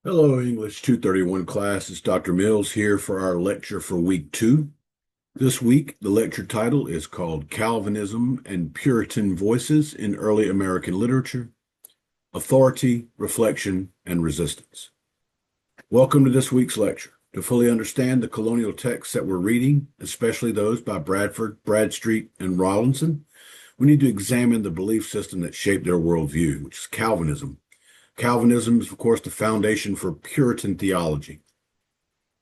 Hello, English 231 class. It's Dr. Mills here for our lecture for week 2. This week, the lecture title is called Calvinism and Puritan Voices in Early American Literature, Authority, Reflection, and Resistance. Welcome to this week's lecture. To fully understand the colonial texts that we're reading, especially those by Bradford, Bradstreet, and Rawlinson, we need to examine the belief system that shaped their worldview, which is Calvinism. Calvinism is, of course, the foundation for Puritan theology.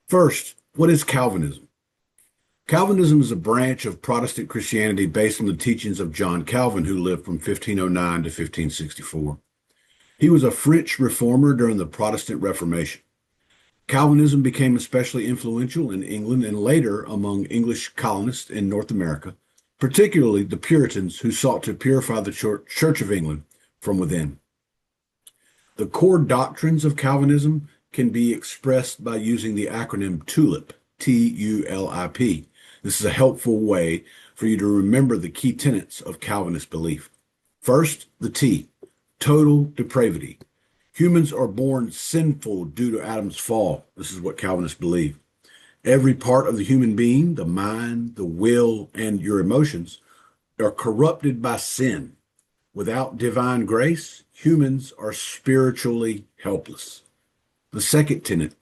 First, what is Calvinism? Calvinism is a branch of Protestant Christianity based on the teachings of John Calvin, who lived from 1509 to 1564. He was a French reformer during the Protestant Reformation. Calvinism became especially influential in England and later among English colonists in North America, particularly the Puritans who sought to purify the Church of England from within. The core doctrines of Calvinism can be expressed by using the acronym TULIP, T-U-L-I-P. This is a helpful way for you to remember the key tenets of Calvinist belief. First, the T, total depravity. Humans are born sinful due to Adam's fall. This is what Calvinists believe. Every part of the human being, the mind, the will, and your emotions, are corrupted by sin. Without divine grace, humans are spiritually helpless. The second tenet,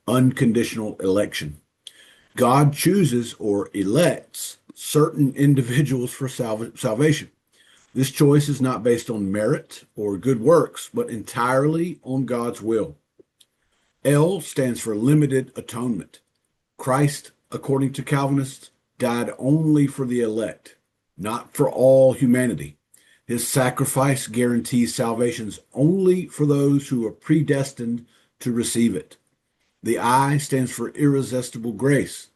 unconditional election. God chooses or elects certain individuals for salvation. This choice is not based on merit or good works, but entirely on God's will. L stands for limited atonement. Christ, according to Calvinists, died only for the elect, not for all humanity. His sacrifice guarantees salvations only for those who are predestined to receive it. The I stands for irresistible grace.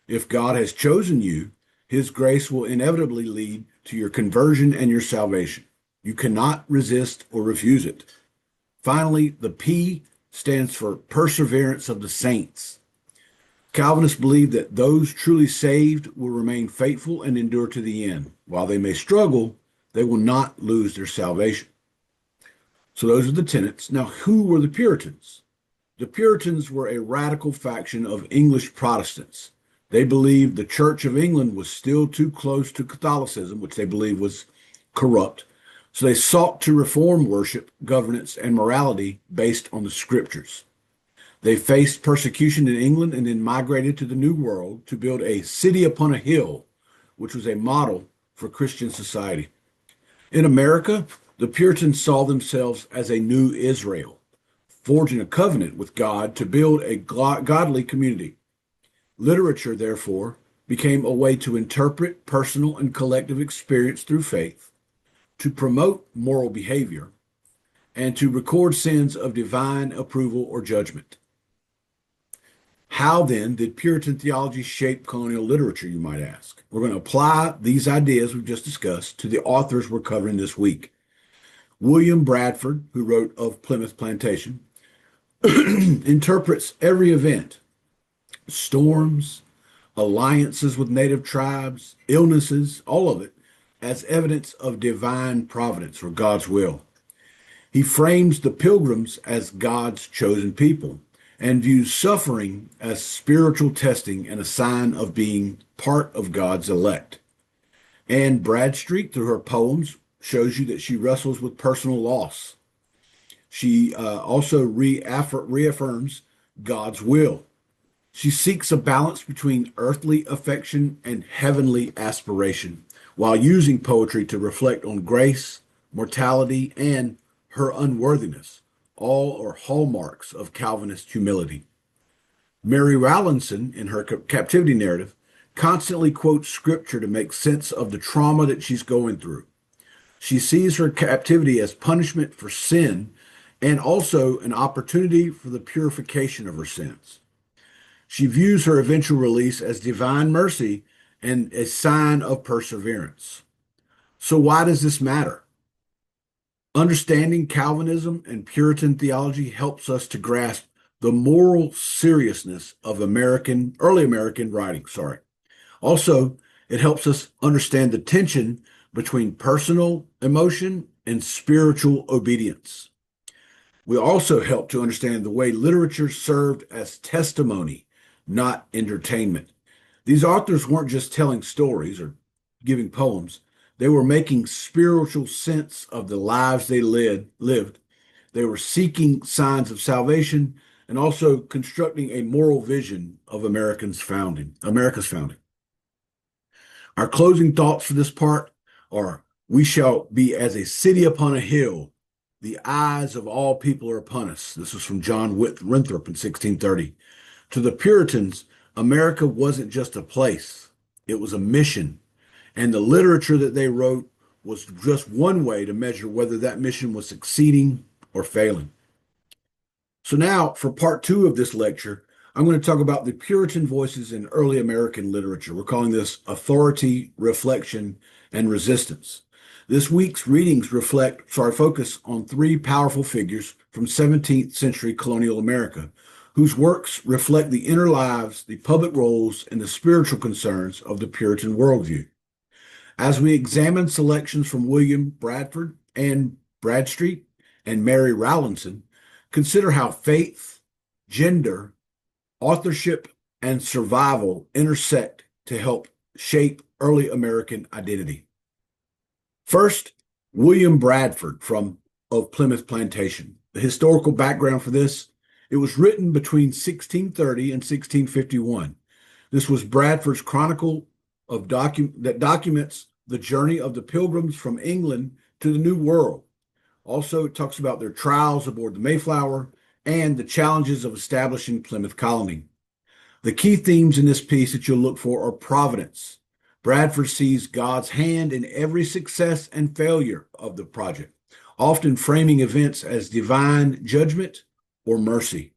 If God has chosen you, his grace will inevitably lead to your conversion and your salvation. You cannot resist or refuse it. Finally, the P stands for perseverance of the saints. Calvinists believe that those truly saved will remain faithful and endure to the end. While they may struggle, they will not lose their salvation. So those are the tenets. Now, who were the Puritans? The Puritans were a radical faction of English Protestants. They believed the Church of England was still too close to Catholicism, which they believed was corrupt. So they sought to reform worship, governance, and morality based on the scriptures. They faced persecution in England and then migrated to the New World to build a city upon a hill, which was a model for Christian society. In America, the Puritans saw themselves as a new Israel, forging a covenant with God to build a godly community. Literature, therefore, became a way to interpret personal and collective experience through faith, to promote moral behavior, and to record sins of divine approval or judgment. How then did Puritan theology shape colonial literature, you might ask? We're going to apply these ideas we've just discussed to the authors we're covering this week. William Bradford, who wrote Of Plymouth Plantation, interprets every event, storms, alliances with native tribes, illnesses, all of it, as evidence of divine providence or God's will. He frames the pilgrims as God's chosen people and views suffering as spiritual testing and a sign of being part of God's elect. Anne Bradstreet, through her poems, shows you that she wrestles with personal loss. She also reaffirms God's will. She seeks a balance between earthly affection and heavenly aspiration, while using poetry to reflect on grace, mortality, and her unworthiness. All are hallmarks of Calvinist humility. Mary Rowlandson, in her captivity narrative, constantly quotes scripture to make sense of the trauma that she's going through. She sees her captivity as punishment for sin and also an opportunity for the purification of her sins. She views her eventual release as divine mercy and a sign of perseverance. So why does this matter? Understanding Calvinism and Puritan theology helps us to grasp the moral seriousness of early American writing. Also, it helps us understand the tension between personal emotion and spiritual obedience. We also help to understand the way literature served as testimony, not entertainment. These authors weren't just telling stories or giving poems, they were making spiritual sense of the lives they lived. They were seeking signs of salvation and also constructing a moral vision of America's founding. Our closing thoughts for this part are: we shall be as a city upon a hill. The eyes of all people are upon us. This was from John Winthrop in 1630. To the Puritans, America wasn't just a place, it was a mission. And the literature that they wrote was just one way to measure whether that mission was succeeding or failing. So now, for part two of this lecture, I'm going to talk about the Puritan voices in early American literature. We're calling this authority, reflection, and resistance. This week's readings focus on three powerful figures from 17th century colonial America, whose works reflect the inner lives, the public roles, and the spiritual concerns of the Puritan worldview. As we examine selections from William Bradford and Bradstreet and Mary Rowlandson, consider how faith, gender, authorship, and survival intersect to help shape early American identity. First, William Bradford of Plymouth Plantation. The historical background for this: it was written between 1630 and 1651. This was Bradford's chronicle that documents the journey of the Pilgrims from England to the New World. Also, it talks about their trials aboard the Mayflower and the challenges of establishing Plymouth Colony. The key themes in this piece that you'll look for are providence. Bradford sees God's hand in every success and failure of the project, often framing events as divine judgment or mercy.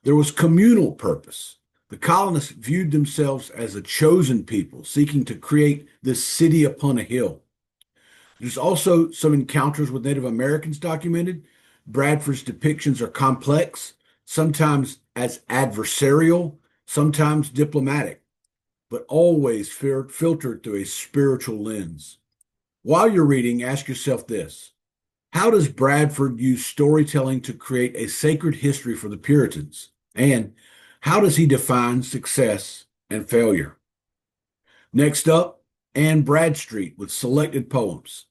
There was communal purpose. The colonists viewed themselves as a chosen people seeking to create this city upon a hill. There's also some encounters with Native Americans documented. Bradford's depictions are complex, sometimes as adversarial, sometimes diplomatic, but always filtered through a spiritual lens. While you're reading, ask yourself this: how does Bradford use storytelling to create a sacred history for the Puritans? And how does he define success and failure? Next up, Anne Bradstreet with selected poems.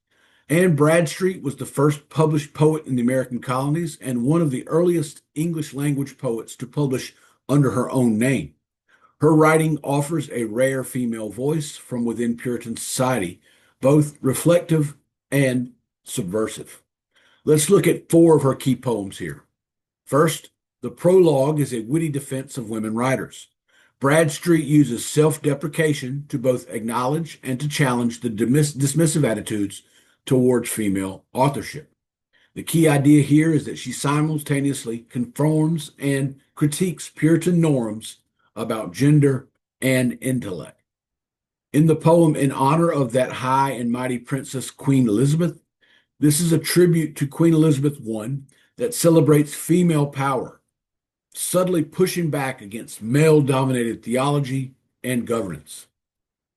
Anne Bradstreet was the first published poet in the American colonies and one of the earliest English language poets to publish under her own name. Her writing offers a rare female voice from within Puritan society, both reflective and subversive. Let's look at four of her key poems here. First, the prologue is a witty defense of women writers. Bradstreet uses self-deprecation to both acknowledge and to challenge the dismissive attitudes towards female authorship. The key idea here is that she simultaneously conforms and critiques Puritan norms about gender and intellect. In the poem In Honor of That High and Mighty Princess Queen Elizabeth, this is a tribute to Queen Elizabeth I that celebrates female power, subtly pushing back against male-dominated theology and governance.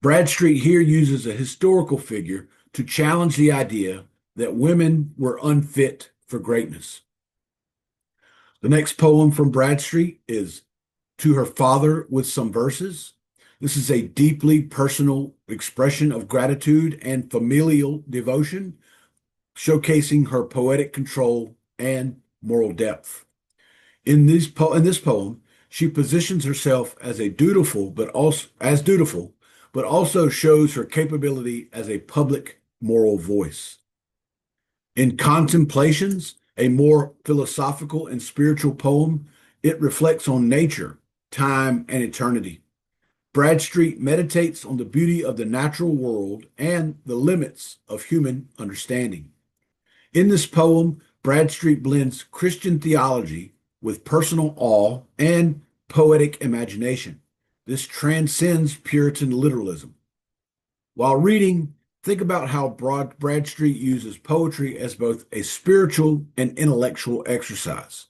Bradstreet here uses a historical figure to challenge the idea that women were unfit for greatness. The next poem from Bradstreet is To Her Father with Some Verses. This is a deeply personal expression of gratitude and familial devotion, showcasing her poetic control and moral depth. In this poem, she positions herself as dutiful, but also shows her capability as a public moral voice. In Contemplations, a more philosophical and spiritual poem, it reflects on nature, time, and eternity. Bradstreet meditates on the beauty of the natural world and the limits of human understanding. In this poem, Bradstreet blends Christian theology with personal awe and poetic imagination. This transcends Puritan literalism. While reading, think about how Bradstreet uses poetry as both a spiritual and intellectual exercise.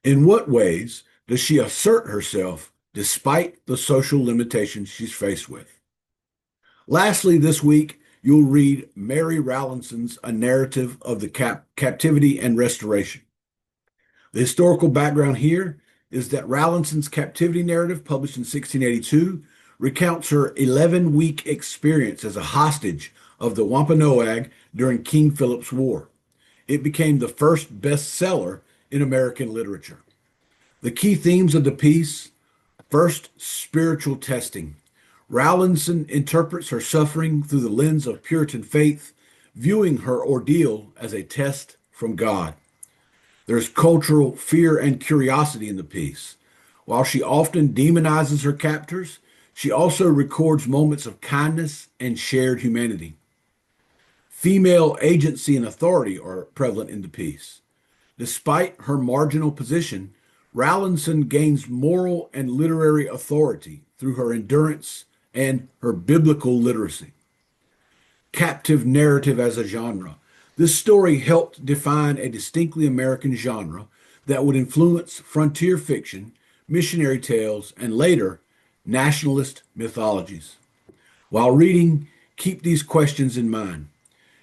In what ways does she assert herself despite the social limitations she's faced with? Lastly, this week, you'll read Mary Rowlandson's A Narrative of the Captivity and Restoration. The historical background here is that Rawlinson's captivity narrative, published in 1682, recounts her 11-week experience as a hostage of the Wampanoag during King Philip's War. It became the first bestseller in American literature. The key themes of the piece: first, spiritual testing. Rawlinson interprets her suffering through the lens of Puritan faith, viewing her ordeal as a test from God. There's cultural fear and curiosity in the piece. While she often demonizes her captors, she also records moments of kindness and shared humanity. Female agency and authority are prevalent in the piece. Despite her marginal position, Rawlinson gains moral and literary authority through her endurance and her biblical literacy. Captive narrative as a genre. This story helped define a distinctly American genre that would influence frontier fiction, missionary tales, and later, nationalist mythologies. While reading, keep these questions in mind.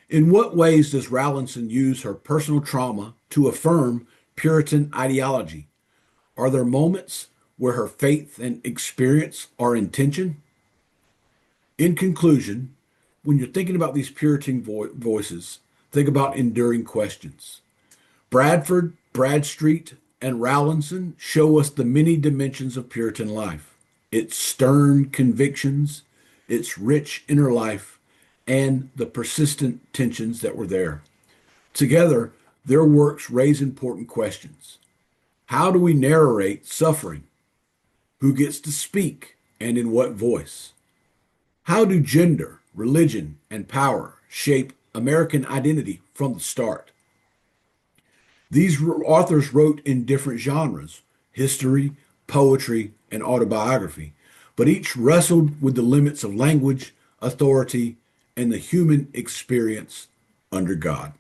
In what ways does Rawlinson use her personal trauma to affirm Puritan ideology? Are there moments where her faith and experience are in tension? In conclusion, when you're thinking about these Puritan voices, think about enduring questions. Bradford, Bradstreet, and Rawlinson show us the many dimensions of Puritan life: its stern convictions, its rich inner life, and the persistent tensions that were there. Together, their works raise important questions. How do we narrate suffering? Who gets to speak, and in what voice? How do gender, religion, and power shape American identity from the start? These authors wrote in different genres: history, poetry, and autobiography, but each wrestled with the limits of language, authority, and the human experience under God.